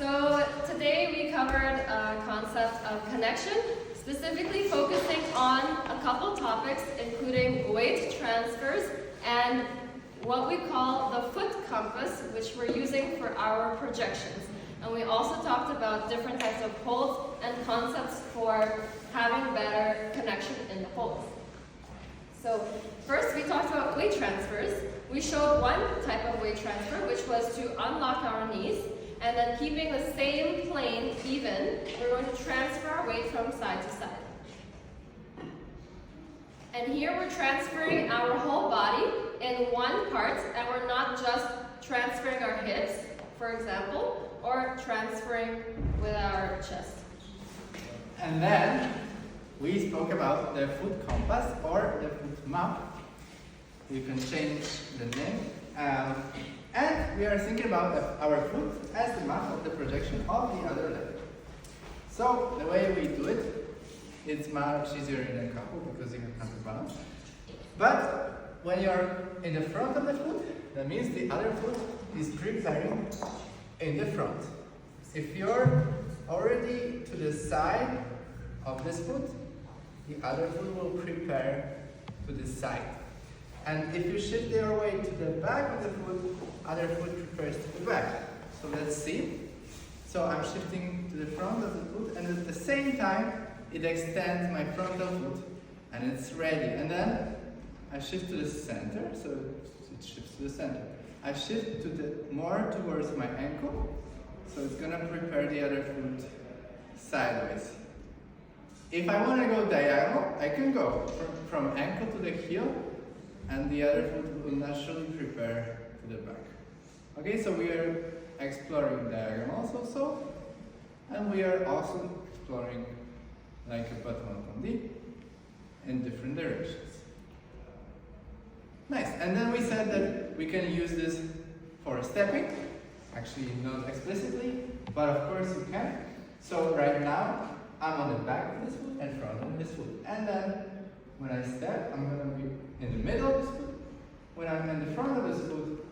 So today we covered a concept of connection, specifically focusing on a couple topics including weight transfers and what we call the foot compass, which we're using for our projections. And we also talked about different types of poles and concepts for having better connection in the poles. So first we talked about weight transfers. We showed one type of weight transfer, which was to unlock our knees, and then keeping the same plane even, we're going to transfer our weight from side to side. And here we're transferring our whole body in one part, and we're not just transferring our hips, for example, or transferring with our chest. And then we spoke about the foot compass or the foot map. You can change the name. And we are thinking about our foot as the map of the projection of the other leg. So the way we do it, it's much easier in a couple because you have to balance. But when you're in the front of the foot, that means the other foot is preparing in the front. If you're already to the side of this foot, the other foot will prepare to the side. And if you shift your weight to the back of the foot, other foot prepares to the back. So let's see. So I'm shifting to the front of the foot, and at the same time, it extends my frontal foot, and it's ready. And then I shift to the center, so it shifts to the center. I shift to the more towards my ankle, so it's gonna prepare the other foot sideways. If I want to go diagonal, I can go from ankle to the heel, and the other foot will naturally prepare to the back. Okay, so we are exploring diagonals also, and we are also exploring like a button in different directions. Nice, and then we said that we can use this for stepping, actually not explicitly, but of course you can. So right now, I'm on the back of this foot and front of this foot. And then when I step, I'm going to be in the middle of this foot. When I'm in the front of this foot,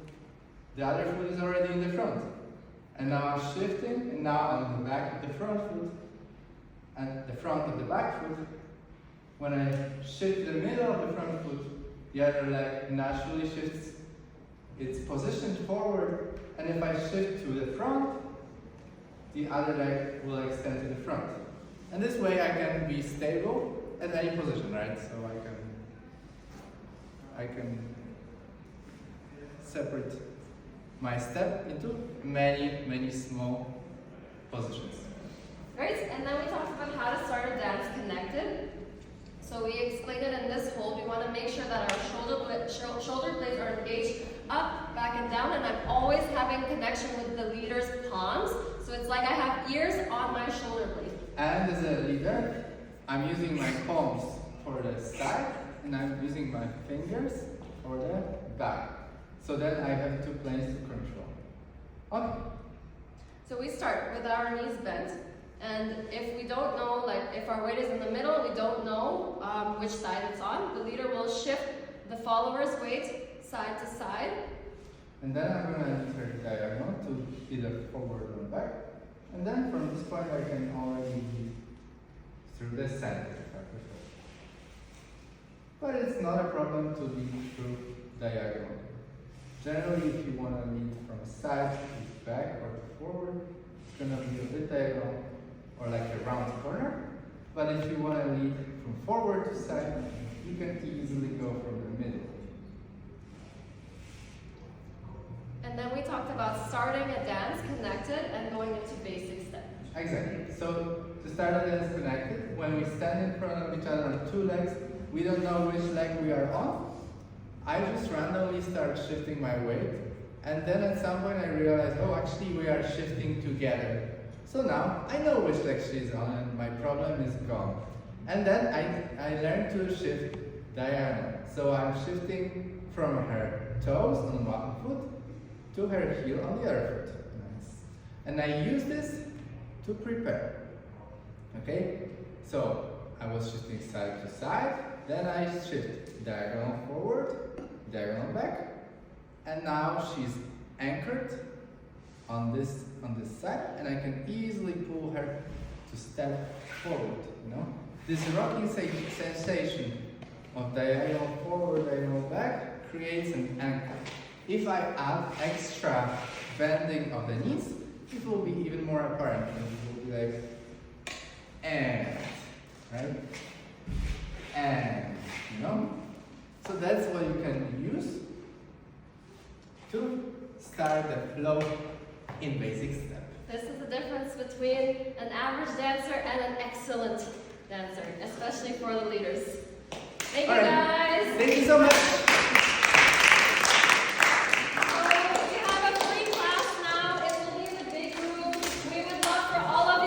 the other foot is already in the front. And now I'm shifting, and now I'm on the back of the front foot and the front of the back foot. When I shift the middle of the front foot, the other leg naturally shifts its position forward. And if I shift to the front, the other leg will extend to the front. And this way I can be stable at any position, right? So I can separate my step into many small positions. Right, and then we talked about how to start a dance connected. So we explained it in this hold. We want to make sure that our shoulder blades are engaged up, back, and down, and I'm always having connection with the leader's palms. So it's like I have ears on my shoulder blade. And as a leader, I'm using my palms for the side, and I'm using my fingers for the back. So then I have two planes to control. Okay. So we start with our knees bent. And if we don't know, like if our weight is in the middle, we don't know which side it's on, the leader will shift the follower's weight side to side. And then I'm going to enter diagonal to either forward or back. And then from this point I can already lead through the center if I prefer. But it's not a problem to lead through diagonal. Generally, if you want to lead from side to back or to forward, it's going to be a bit diagonal or like a round corner. But if you want to lead from forward to side, you can easily go from the middle. And then we talked about starting a dance connected and going into basic steps. Exactly. So to start a dance connected, when we stand in front of each other on two legs, we don't know which leg we are on. I just randomly start shifting my weight, and then at some point I realize, oh, actually we are shifting together. So now I know which leg she's on, and my problem is gone. And then I learn to shift diagonal. So I'm shifting from her toes on one foot to her heel on the other foot. Nice. And I use this to prepare. Okay? So I was shifting side to side, then I shift diagonal forward, diagonal back, and now she's anchored on this side, and I can easily pull her to step forward. You know, this rocking sensation of diagonal forward, diagonal back creates an anchor. If I add extra bending of the knees, it will be even more apparent. And it will be like, and, right? And, you know? So that's what you can use to start the flow in basic step. This is the difference between an average dancer and an excellent dancer, especially for the leaders. Thank you, guys. Thank you so much.